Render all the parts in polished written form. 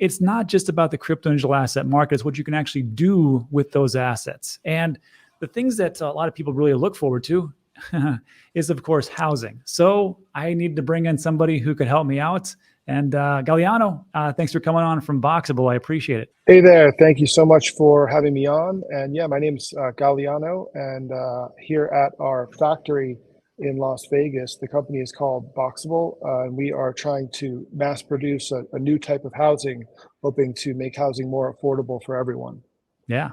it's not just about the crypto and digital asset market. It's what you can actually do with those assets. And the things that a lot of people really look forward to is, of course, housing. So I need to bring in somebody who could help me out. And Galiano, thanks for coming on from Boxabl. I appreciate it. Hey there. Thank you so much for having me on. And yeah, my name's Galiano, and here at our factory in Las Vegas, the company is called Boxabl, and we are trying to mass produce a new type of housing, hoping to make housing more affordable for everyone. Yeah.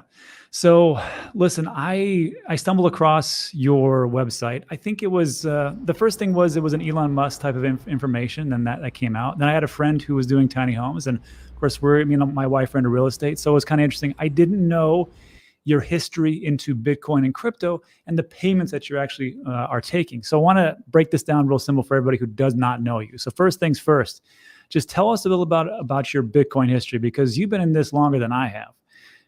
So listen, I stumbled across your website. I think it was, the first thing was it was an Elon Musk type of information, and that came out. Then I had a friend who was doing tiny homes, and of course my wife are into real estate. So it was kind of interesting. I didn't know your history into Bitcoin and crypto and the payments that you actually are taking. So I want to break this down real simple for everybody who does not know you. So first things first, just tell us a little about your Bitcoin history, because you've been in this longer than I have.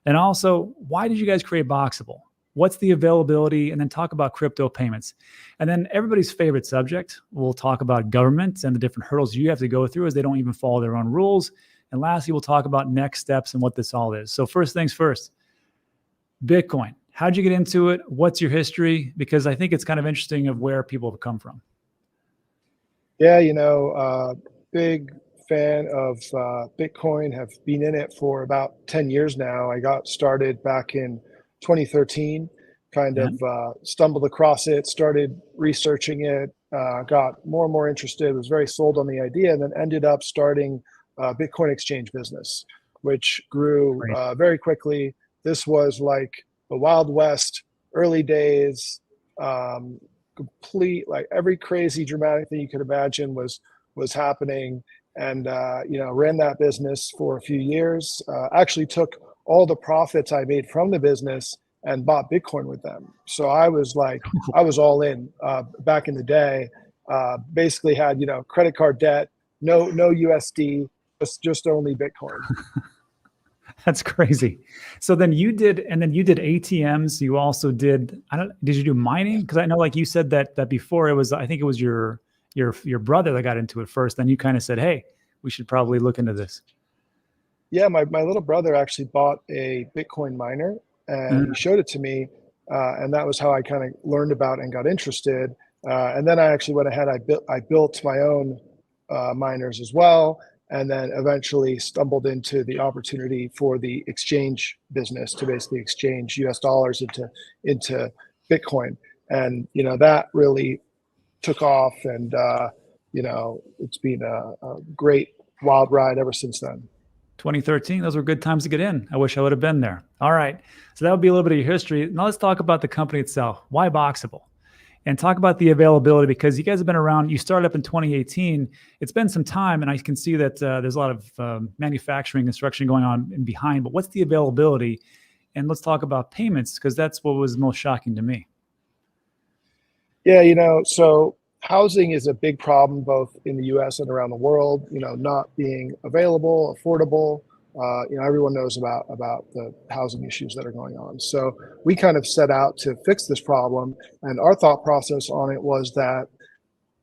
And also, why did you guys create Boxabl? What's the availability? And then talk about crypto payments. And then everybody's favorite subject, we'll talk about government and the different hurdles you have to go through as they don't even follow their own rules. And lastly, we'll talk about next steps and what this all is. So first things first, Bitcoin. How'd you get into it? What's your history? Because I think it's kind of interesting of where people have come from. Yeah, big fan of Bitcoin, have been in it for about 10 years now. I got started back in 2013, kind of stumbled across it, started researching it, got more and more interested, was very sold on the idea, and then ended up starting a Bitcoin exchange business, which grew very quickly. This was like the Wild West, early days, complete, like every crazy dramatic thing you could imagine was happening. And, ran that business for a few years, actually took all the profits I made from the business and bought Bitcoin with them. So I was all in back in the day, basically had, credit card debt, no USD, just only Bitcoin. That's crazy. So then you did ATMs. You also did you do mining? Because I know, like you said that before, it was, I think it was your brother that got into it first. Then you kind of said, hey, we should probably look into this. Yeah, my little brother actually bought a Bitcoin miner, and he showed it to me. And that was how I kind of learned about and got interested. And then I actually went ahead, I built my own miners as well. And then eventually stumbled into the opportunity for the exchange business to basically exchange US dollars into Bitcoin. And, that really took off, and, it's been a great wild ride ever since then. 2013, those were good times to get in. I wish I would have been there. All right. So that would be a little bit of your history. Now let's talk about the company itself. Why Boxabl? And talk about the availability, because you guys have been around. You started up in 2018. It's been some time, and I can see that there's a lot of manufacturing construction going on in behind. But what's the availability? And let's talk about payments, because that's what was most shocking to me. Yeah, so housing is a big problem both in the U.S. and around the world. Not being available, affordable. Everyone knows about the housing issues that are going on. So we kind of set out to fix this problem. And our thought process on it was that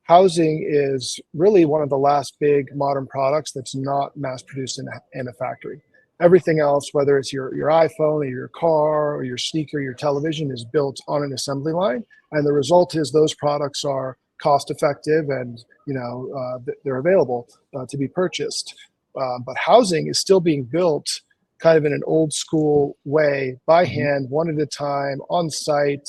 housing is really one of the last big modern products that's not mass produced in a factory. Everything else, whether it's your iPhone or your car or your sneaker, your television, is built on an assembly line. And the result is those products are cost effective, and they're available to be purchased. But housing is still being built kind of in an old school way, by hand, one at a time, on site,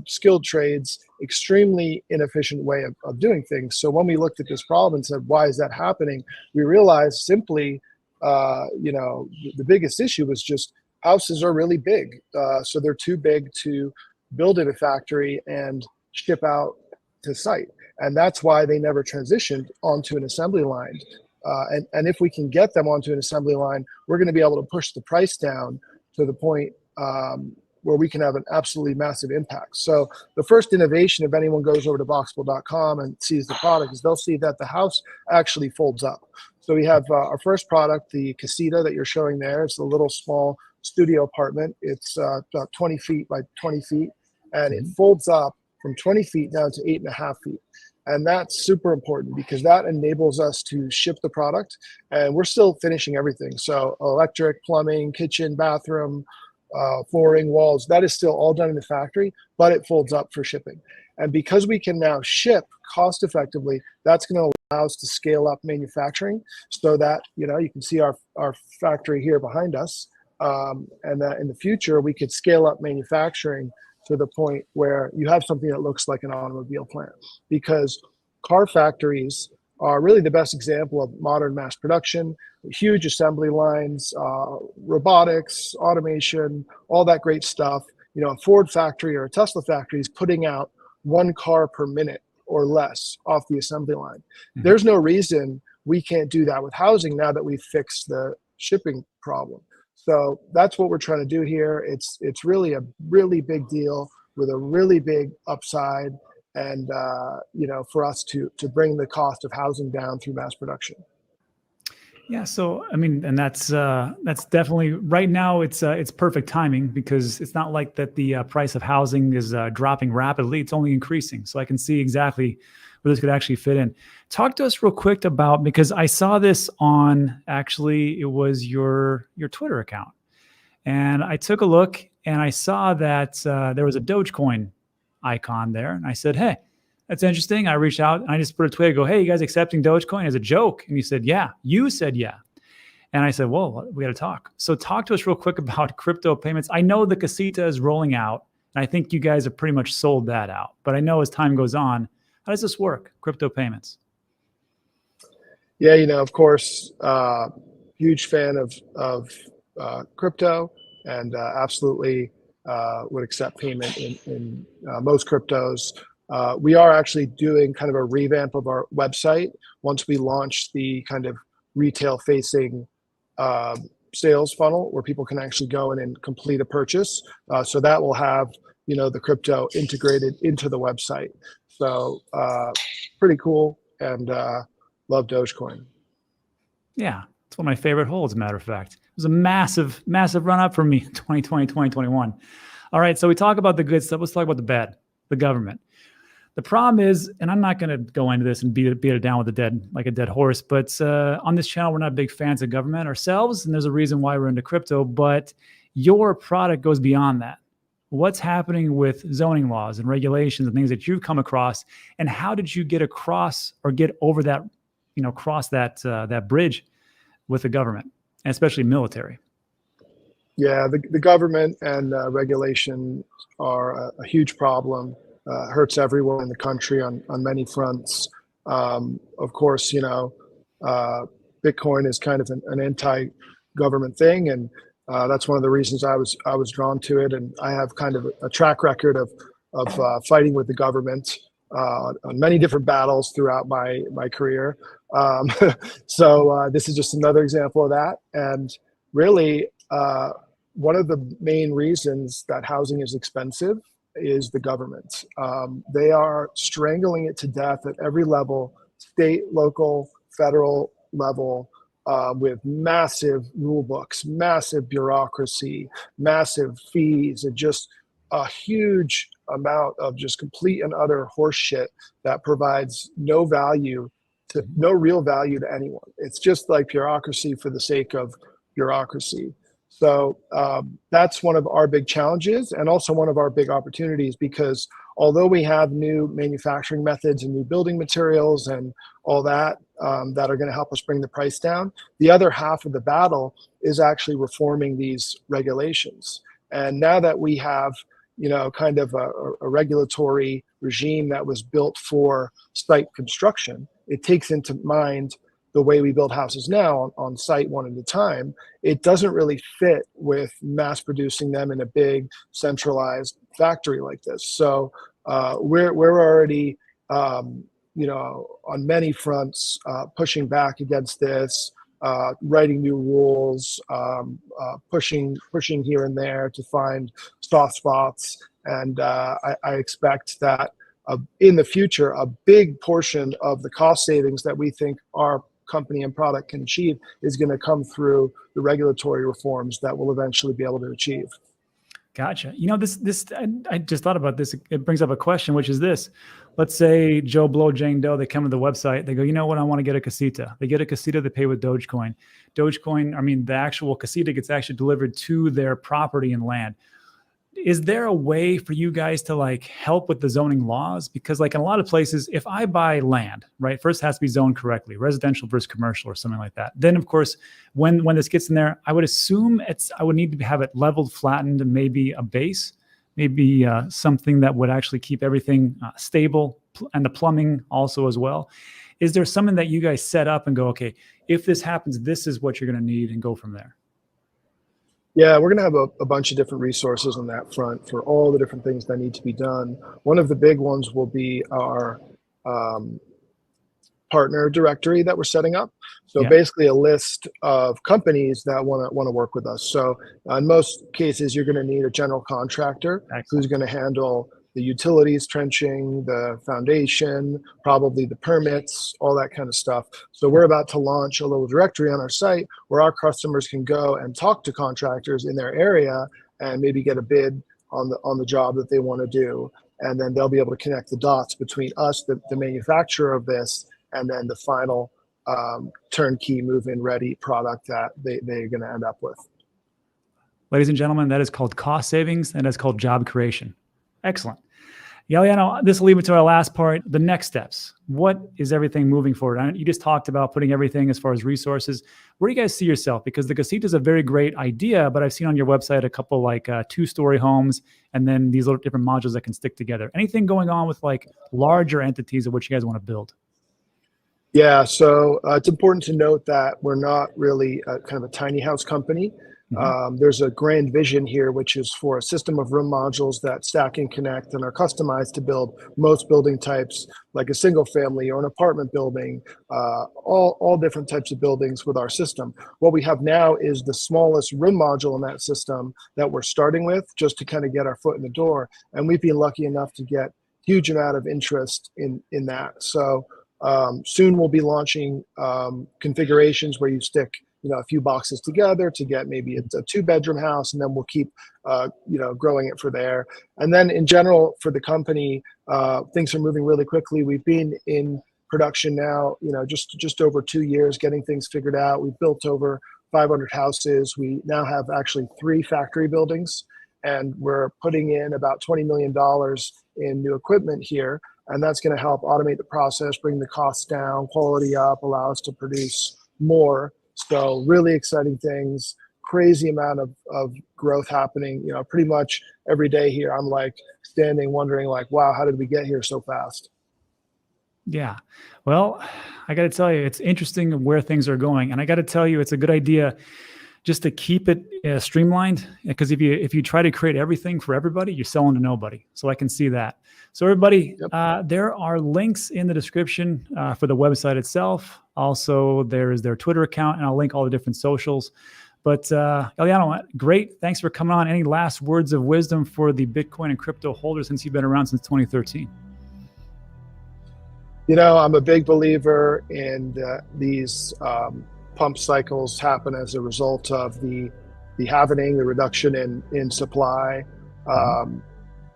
skilled trades, extremely inefficient way of doing things. So when we looked at this problem and said, why is that happening? We realized simply, the biggest issue was just houses are really big. So they're too big to build in a factory and ship out to site. And that's why they never transitioned onto an assembly line. And if we can get them onto an assembly line, we're going to be able to push the price down to the point where we can have an absolutely massive impact. So the first innovation, if anyone goes over to Boxabl.com and sees the product, is they'll see that the house actually folds up. So we have our first product, the Casita that you're showing there. It's a little small studio apartment. It's about 20 feet by 20 feet, and it folds up from 20 feet down to 8.5 feet. And that's super important because that enables us to ship the product, and we're still finishing everything. So electric, plumbing, kitchen, bathroom, flooring, walls, that is still all done in the factory, but it folds up for shipping. And because we can now ship cost effectively, that's going to allow us to scale up manufacturing so that, you know, you can see our factory here behind us. And that in the future, we could scale up manufacturing to the point where you have something that looks like an automobile plant, because car factories are really the best example of modern mass production, huge assembly lines, robotics, automation, all that great stuff. You know, a Ford factory or a Tesla factory is putting out 1 car per minute or less off the assembly line. Mm-hmm. There's no reason we can't do that with housing now that we've fixed the shipping problem. So that's what we're trying to do here. It's really a really big deal with a really big upside, and you know, for us to bring the cost of housing down through mass production. Yeah, so I mean, and that's definitely right now. It's perfect timing because it's not like that the price of housing is dropping rapidly. It's only increasing. So I can see exactly where this could actually fit in. Talk to us real quick about, because I saw this on, actually, it was your Twitter account, and I took a look and I saw that there was a Dogecoin icon there, and I said, hey, that's interesting. I reached out and I just put a tweet, go, hey, you guys accepting Dogecoin as a joke? And you said, yeah. You said, yeah. And I said, well, we got to talk. So talk to us real quick about crypto payments. I know the Casita is rolling out, and I think you guys have pretty much sold that out. But I know as time goes on, how does this work, crypto payments? Yeah, you know, of course, huge fan of crypto, and absolutely would accept payment in most cryptos. We are actually doing kind of a revamp of our website once we launch the kind of retail-facing sales funnel where people can actually go in and complete a purchase. So that will have, you know, the crypto integrated into the website. So pretty cool, and love Dogecoin. Yeah, it's one of my favorite holds, as a matter of fact. It was a massive, massive run up for me, 2020, 2021. All right, so we talk about the good stuff. Let's talk about the bad, the government. The problem is, and I'm not going to go into this and beat it down with a dead horse, but on this channel, we're not big fans of government ourselves, and there's a reason why we're into crypto, but your product goes beyond that. What's happening with zoning laws and regulations and things that you've come across, and how did you get across or get over that, you know, cross that bridge with the government, and especially military? Yeah, the government and regulation are a huge problem. Hurts everyone in the country on many fronts. Of course, you know, Bitcoin is kind of an anti-government thing, and that's one of the reasons I was drawn to it. And I have kind of a track record of fighting with the government on many different battles throughout my career. So this is just another example of that. And really, one of the main reasons that housing is expensive is the government. They are strangling it to death at every level, state, local, federal level, with massive rule books, massive bureaucracy, massive fees, and just a huge amount of just complete and utter horse shit that provides no real value to anyone. It's just like bureaucracy for the sake of bureaucracy. So that's one of our big challenges, and also one of our big opportunities, because although we have new manufacturing methods and new building materials and all that that are going to help us bring the price down, the other half of the battle is actually reforming these regulations. And now that we have, you know, kind of a regulatory regime that was built for site construction, it takes into mind the way we build houses now on site one at a time. It doesn't really fit with mass producing them in a big centralized factory like this. So we're already, you know, on many fronts pushing back against this, writing new rules, pushing here and there to find soft spots. And I expect that in the future, a big portion of the cost savings that we think our company and product can achieve is going to come through the regulatory reforms that we'll eventually be able to achieve. Gotcha. You know, this I just thought about this. It brings up a question, which is this: let's say Joe Blow, Jane Doe, they come to the website, they go, you know what, I want to get a casita. They get a casita, they pay with Dogecoin. Dogecoin, I mean, the actual casita gets actually delivered to their property and land. Is there a way for you guys to like help with the zoning laws? Because like in a lot of places, if I buy land, right, first it has to be zoned correctly, residential versus commercial or something like that. Then of course, when this gets in there, I would assume I would need to have it leveled, flattened, and maybe a base, maybe something that would actually keep everything stable, and the plumbing also as well. Is there something that you guys set up and go, okay, if this happens, this is what you're going to need, and go from there? Yeah, we're going to have a bunch of different resources on that front for all the different things that need to be done. One of the big ones will be our partner directory that we're setting up. So basically a list of companies that want to work with us. So in most cases, you're going to need a general contractor who's going to handle the utilities, trenching, the foundation, probably the permits, all that kind of stuff. So we're about to launch a little directory on our site where our customers can go and talk to contractors in their area and maybe get a bid on the job that they want to do. And then they'll be able to connect the dots between us, the manufacturer of this, and then the final turnkey move-in ready product that they're going to end up with. Ladies and gentlemen, that is called cost savings, and that's called job creation. Excellent. Galiano, this will lead me to our last part, the next steps. What is everything moving forward? You just talked about putting everything as far as resources. Where do you guys see yourself? Because the casita is a very great idea, but I've seen on your website a couple like 2-story homes and then these little different modules that can stick together. Anything going on with like larger entities of what you guys want to build? Yeah, so it's important to note that we're not really kind of a tiny house company. There's a grand vision here, which is for a system of room modules that stack and connect and are customized to build most building types, like a single family or an apartment building, all different types of buildings with our system. What we have now is the smallest room module in that system that we're starting with, just to kind of get our foot in the door. And we've been lucky enough to get huge amount of interest in that. So soon we'll be launching configurations where you stick a few boxes together to get maybe a 2-bedroom house, and then we'll keep growing it for there. And then in general for the company, things are moving really quickly. We've been in production now, just over 2 years, getting things figured out. We've built over 500 houses. We now have actually 3 factory buildings, and we're putting in about $20 million in new equipment here. And that's going to help automate the process, bring the costs down, quality up, allow us to produce more. So really exciting things, crazy amount of growth happening, pretty much every day here. I'm like standing wondering like, wow, how did we get here so fast? Yeah. Well, I got to tell you, it's interesting where things are going. And I got to tell you, it's a good idea just to keep it streamlined, because if you try to create everything for everybody, you're selling to nobody. So I can see that. So everybody, there are links in the description for the website itself. Also, there is their Twitter account, and I'll link all the different socials. But Galiano, great. Thanks for coming on. Any last words of wisdom for the Bitcoin and crypto holders, since you've been around since 2013? I'm a big believer in these pump cycles happen as a result of the halvening, the reduction in supply.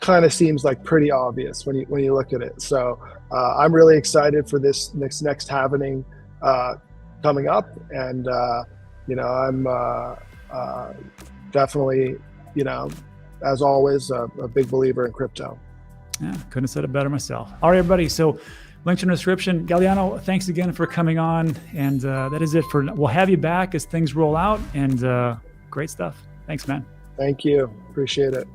Kind of seems like pretty obvious when you look at it. So I'm really excited for this next halvening coming up, and I'm definitely as always a big believer in crypto. Yeah, couldn't have said it better myself. All right, everybody. So links in the description. Galiano, thanks again for coming on. And that is it we'll have you back as things roll out, and great stuff. Thanks, man. Thank you. Appreciate it.